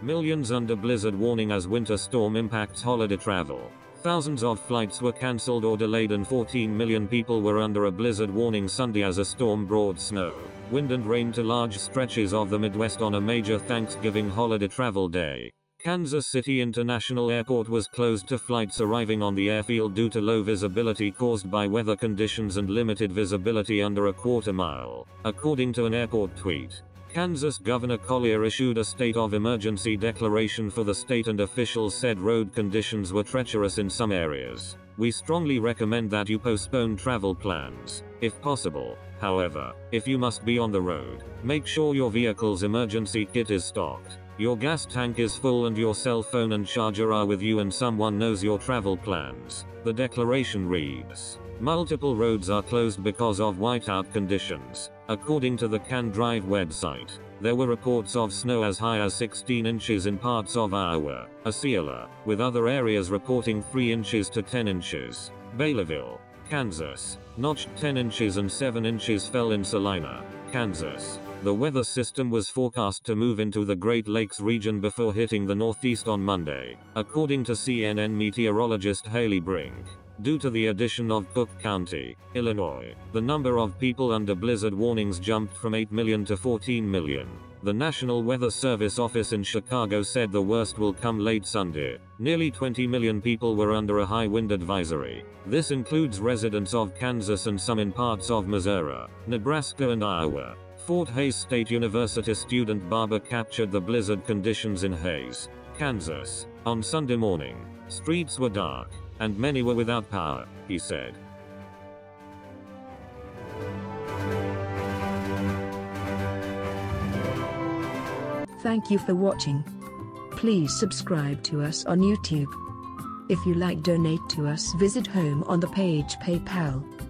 Millions under blizzard warning as winter storm impacts holiday travel. Thousands of flights were cancelled or delayed and 14 million people were under a blizzard warning Sunday as a storm brought snow, wind and rain to large stretches of the Midwest on a major Thanksgiving holiday travel day. Kansas City International Airport was closed to flights arriving on the airfield due to low visibility caused by weather conditions and limited visibility under a quarter mile, according to an airport tweet. Kansas Governor Collier issued a state of emergency declaration for the state and officials said road conditions were treacherous in some areas. We strongly recommend that you postpone travel plans, if possible. However, if you must be on the road, make sure your vehicle's emergency kit is stocked, your gas tank is full and your cell phone and charger are with you and someone knows your travel plans. The declaration reads, multiple roads are closed because of whiteout conditions. According to the Can Drive website, there were reports of snow as high as 16 inches in parts of Iowa, Osceola, with other areas reporting 3 inches to 10 inches. Baylorville, Kansas, notched 10 inches and 7 inches fell in Salina, Kansas. The weather system was forecast to move into the Great Lakes region before hitting the Northeast on Monday, according to CNN meteorologist Haley Brink. Due to the addition of Cook County, Illinois, the number of people under blizzard warnings jumped from 8 million to 14 million. The National Weather Service office in Chicago said the worst will come late Sunday. Nearly 20 million people were under a high wind advisory. This includes residents of Kansas and some in parts of Missouri, Nebraska and Iowa. Fort Hays State University student Barber captured the blizzard conditions in Hays, Kansas, on Sunday morning. Streets were dark, and many were without power, he said. Thank you for watching. Please subscribe to us on YouTube. If you like, donate to us, visit home on the page PayPal.